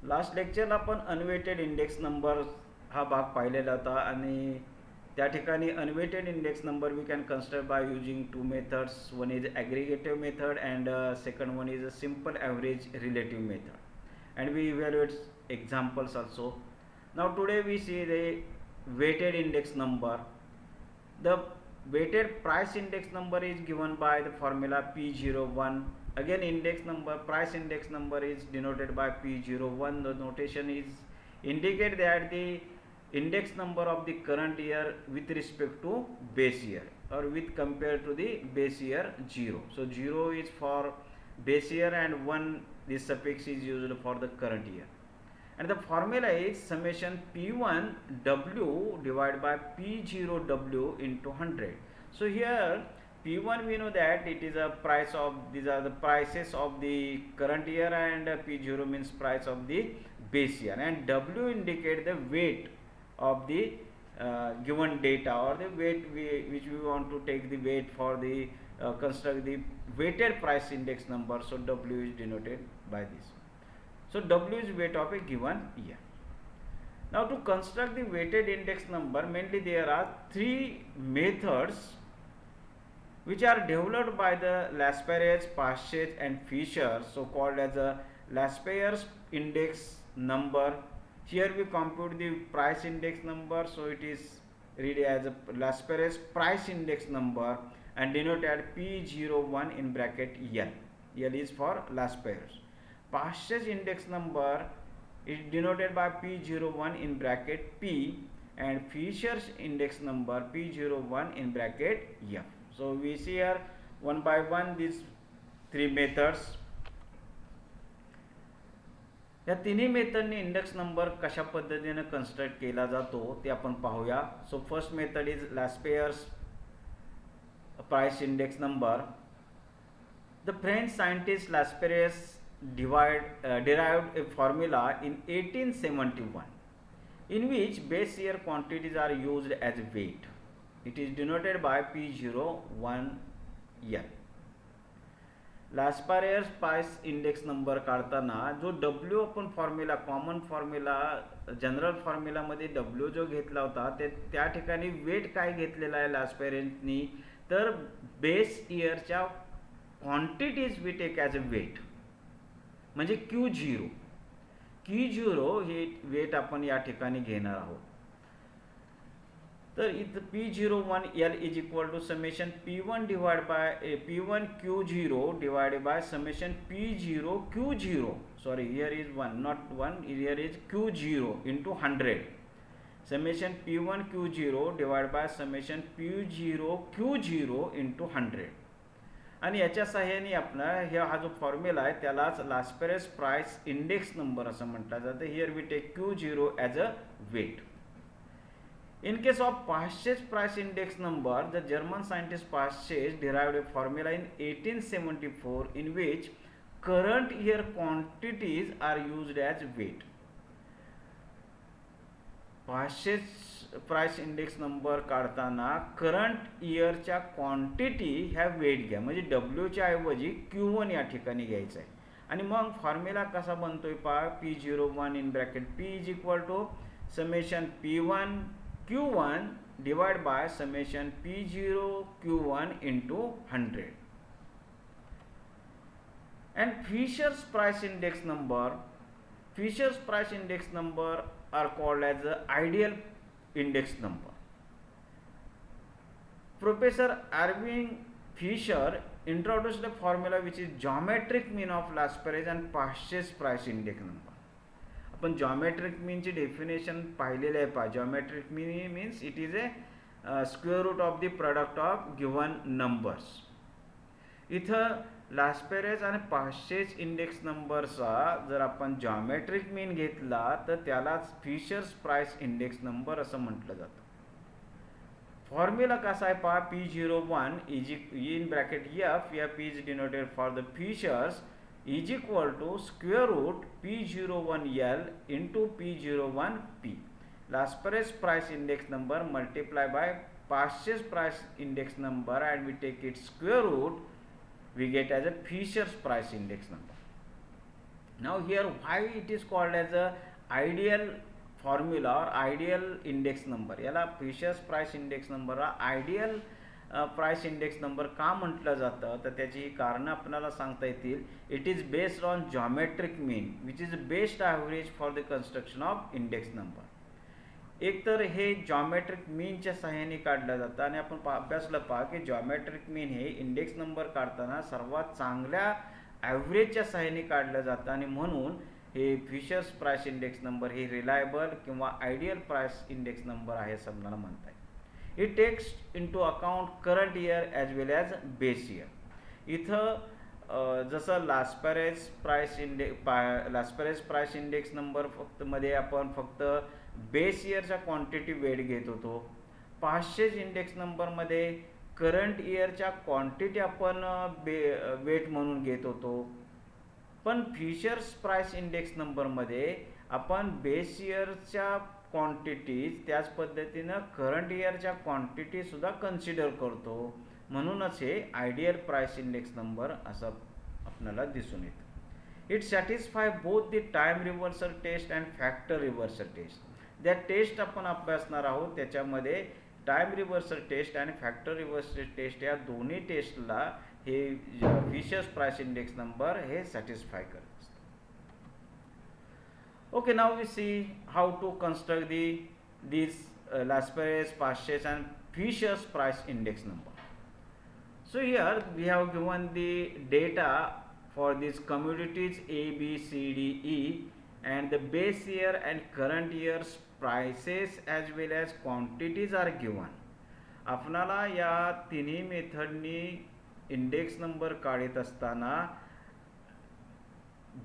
Last लेक्चरला आपण unweighted index number हा भाग पाहिलेला होता आणि त्या ठिकाणी unweighted index number we can consider by using two methods. One is aggregative method and second one is a simple average relative method and we evaluate examples also. Now today we see the weighted index number. The weighted price index number is given by the formula P01. Again, index number, price index number is denoted by P01. The notation is indicate that the index number of the current year with respect to base year or with compared to the base year 0. So 0 is for base year and 1 this suffix is used for the current year. And the formula is summation P1W divided by P0W into 100. So here P1 we know that it is a price of, these are the prices of the current year, and P0 means price of the base year, and W indicate the weight of the given data, or the weight which we want to take the weight for the construct the weighted price index number. So W is denoted by this. So W is weight of a given year. Now to construct the weighted index number, mainly there are three methods which are developed by the Laspeyres, Paschet and Fisher, so called as a Laspeyres index number. Here we compute the price index number, so it is read as a Laspeyres price index number and denoted at P01 in bracket L. L is for Laspeyres. Paschet's index number is denoted by P01 in bracket P, and Fisher's index number P01 in bracket F. So we see here one by one these three methods. या तिन्ही मेथडने index number कशा पद्धतीने construct केला जातो ते आपण पाहूया. So first method is Laspeyres price index number. The French scientist Laspeyres derived a formula in 1871 in which base year quantities are used as weight. It is denoted by P01L. Laspeyres price index number काढताना जो W आपण formula, common formula, general फॉर्म्युलामध्ये W जो घेतला होता ते त्या ठिकाणी वेट काय घेतलेला आहे लास्पेयर्सनी, तर बेस इयरच्या quantities we take as a weight, म्हणजे Q0 हे वेट आपण या ठिकाणी घेणार आहोत. तर इथं P01L is equal to summation P1 divide by P1 Q0 divided by summation P0 Q0. Sorry, here is 1 not 1, here is Q0 into 100. Summation P1 Q0 divide by summation P0 Q0 into 100. आणि याच्या सहाय्याने आपण हा जो formula आहे त्यालाच लास्पेयर्स price index number असं म्हटलं जातं. Here we take Q0 as a weight. In case of Paschet's price index number, the German scientist Paschet derived a formula in 1874 in which current year quantities are used as weight. Paschet's price index number काढताना current इयरच्या quantity ह्या weight घ्या, म्हणजे डब्ल्यूच्या ऐवजी Q1 या ठिकाणी घ्यायचं आहे. आणि मग फॉर्म्युला कसा बनतोय पहा, P01 in bracket P is equal to summation P1 Q1 divide by summation P0 Q1 into 100. And Fisher's price index number are called as the ideal index number. Professor Irving Fisher introduced a formula which is geometric mean of Laspeyres and Paschet's price index number. आपण geometric mean ची definition पाहिलेले आहे पहा. geometric mean means it is a square root of the product of given numbers. इथं लास्पेयर्स आणि पाश्चेस index नंबरचा जर आपण जॉमेट्रिक मीन घेतला तर त्यालाच फिशर्स प्राइस इंडेक्स नंबर असं म्हटलं जातं. फॉर्म्युला कसा आहे पहा, P01 is in bracket F is denoted for the Fisher's is equal to square root P01L into P01P. Laspeyres price index number multiply by Paasche's price index number and we take its square root, we get as a Fisher's price index number. Now here, why it is called as a ideal formula or ideal index number, याला fishers price index number हा ideal price index number का म्हटलं जातं, तर त्याची कारणं आपल्याला सांगता येतील. It is based on geometric mean which is best average for the construction of index number. एकतर हे जॉमेट्रिक मीनच्या सहाय्याने काढलं जातं आणि आपण अभ्यासलं पहा की जॉमेट्रिक मीन हे इंडेक्स नंबर काढताना सर्वात चांगल्या ॲव्हरेजच्या सहाय्याने काढलं जातं आणि म्हणून हे फिशर्स प्राइस इंडेक्स नंबर हे रिलायबल किंवा आयडियल प्राइस इंडेक्स नंबर आहे असं आपल्याला म्हणता येईल. It takes into account current year as well as base year. इथं जसं लास्पॅरेज प्राइस इंडेक्स नंबर मध्ये आपण फक्त बेस इयरच्या क्वांटिटी वेट घेत होतो. 500 इंडेक्स नंबरमध्ये करंट इयरच्या क्वांटिटी आपण वेट म्हणून घेत होतो. पण फिशर्स प्राइस इंडेक्स नंबरमध्ये आपण बेस इयरच्या क्वांटिटीज त्याच पद्धतीनं करंट इयरच्या क्वांटिटीसुद्धा कन्सिडर करतो. म्हणूनच हे आयडियल प्राइस इंडेक्स नंबर असं आपल्याला दिसून येतं. It satisfy both the time reversal test and factor reversal test. ज्या टेस्ट आपण अभ्यासणार आहोत त्याच्यामध्ये टाईम रिव्हर्सल टेस्ट आणि फॅक्टर रिव्हर्सल टेस्ट या दोन्ही टेस्टला हे फिशर्स प्राइस इंडेक्स नंबर हे सॅटिस्फाय करत असतात. Okay, now we see how to construct these Laspeyres, Paasches and Fisher's price index number. So here we have given the data for these commodities A, B, C, D, E and the base year and current year's prices as well as quantities are given. आपणाला या तिन्ही मेथडनी index number काढत असताना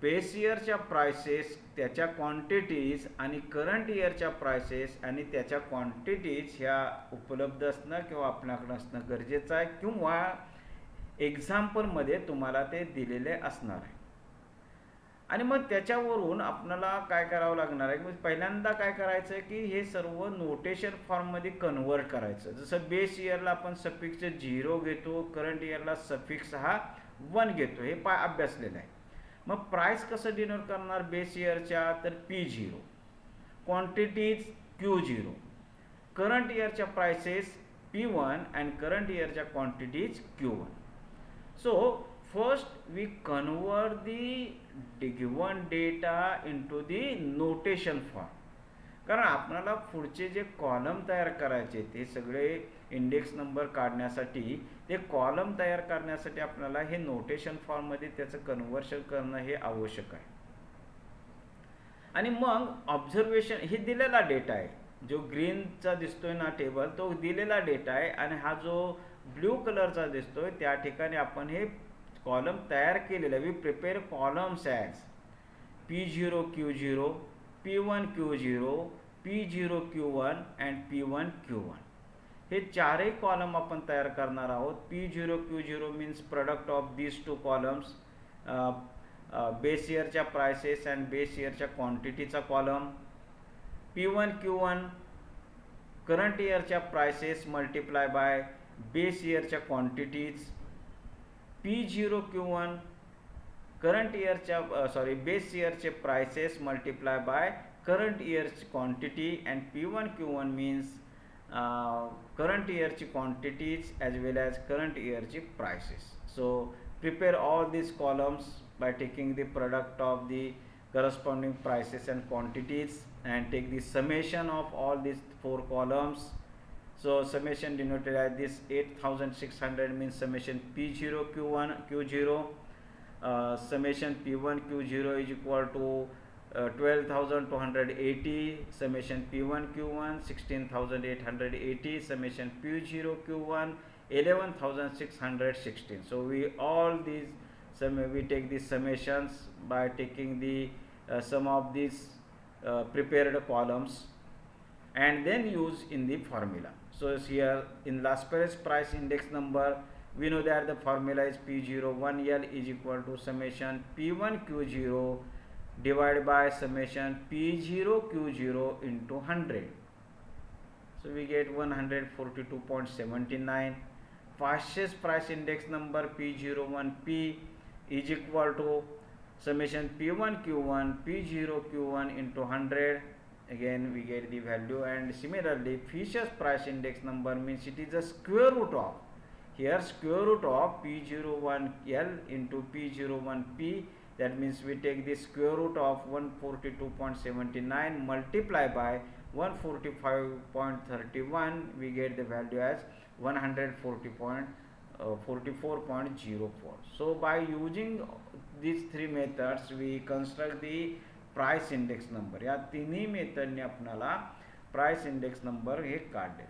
base इयरच्या prices त्याच्या quantities आणि current इयरच्या prices आणि त्याच्या क्वांटिटीज ह्या उपलब्ध असणं किंवा आपल्याकडे असणं गरजेचं आहे किंवा एक्झाम्पलमध्ये तुम्हाला ते दिलेले असणार आहे. आणि मग त्याच्यावरून आपल्याला काय करावं लागणार आहे, पहिल्यांदा काय करायचं आहे की हे सर्व नोटेशन फॉर्ममध्ये कन्वर्ट करायचं. जसं बेस इयरला आपण सफिक्स 0 घेतो, करंट इयरला सफिक्स हा 1 घेतो, हे अभ्यासलेलं आहे. मग प्राइस कसं डिनोट करणार बेस इयरच्या, तर P0, क्वांटिटीज Q0, करंट इयरच्या प्राइसेस P1 अँड करंट इयरच्या quantities Q1. So first we convert the given data into the notation form. कारण आपल्याला पुढचे जे कॉलम तयार करायचे ते सगळे इंडेक्स नंबर काढण्यासाठी ते कॉलम तयार करण्यासाठी आपल्याला हे नोटेशन फॉर्ममध्ये त्याचं कन्व्हर्शन करणं हे आवश्यक आहे. आणि मग ऑब्झर्वेशन हे दिलेला डेटा आहे, जो ग्रीनचा दिसतोय ना टेबल तो दिलेला डेटा आहे आणि हा जो ब्ल्यू कलरचा दिसतोय त्या ठिकाणी आपण हे कॉलम तयार केलेलं. We prepare columns as P0 Q0, P1 Q0, P0 Q1 and P1 Q1. हे चारही कॉलम आपण तयार करणार आहोत. P0 Q0 means product of these two columns, base इयरच्या प्राइसेस अँड बेस इयरच्या क्वांटिटीचा कॉलम. P1 Q1 करंट इयरच्या प्राइसेस मल्टिप्लाय बाय बेस इयरच्या क्वांटिटीज. P0 Q1 करंट इयरच्या बेस इयरचे प्राइसेस मल्टिप्लाय बाय करंट इयरची quantity and P1 Q1 means current इयरची quantities as well as current इयरची prices. So prepare all these columns by taking the product of the corresponding prices and quantities and take the summation of all these 4 columns. So summation denoted as this 8600 means summation P0 Q1 Q0, summation P1 Q0 is equal to 12,280, summation P1 Q1 16,880, summation P0 Q1 11,616. So we all these we take these summations by taking the sum of these prepared columns and then use in the formula. So here in Laspeyres price index number we know that the formula is P01L is equal to summation P1 Q0 divided by summation P0 Q0 into 100. So we get 142.79. Paasches price index number P01P is equal to summation P1 Q1 P0 Q1 into 100, again we get the value. And similarly Fisher's price index number means it is a square root of, here square root of P01L into P01P, that means we take the square root of 142.79 multiply by 145.31, we get the value as 144.04. So by using these three methods we construct the price index number. या तिन्ही मेथडने आपल्याला price index number हे काढले.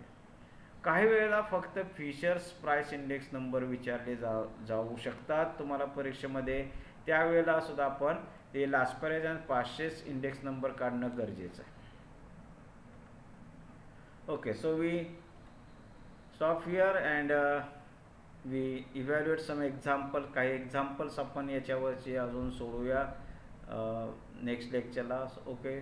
काही वेळेला फक्त fishers price index number विचारले जाऊ शकतात तुम्हाला परीक्षेमध्ये, त्यावेळेला सुद्धा आपण ते लास्परेज आणि पाशेस इंडेक्स नंबर काढणं गरजेचं आहे. Okay, so we stop here and we evaluate some example. काही एक्झाम्पल्स आपण याच्यावरची अजून सोडूया नेक्स्ट लेक्चरला. ओके.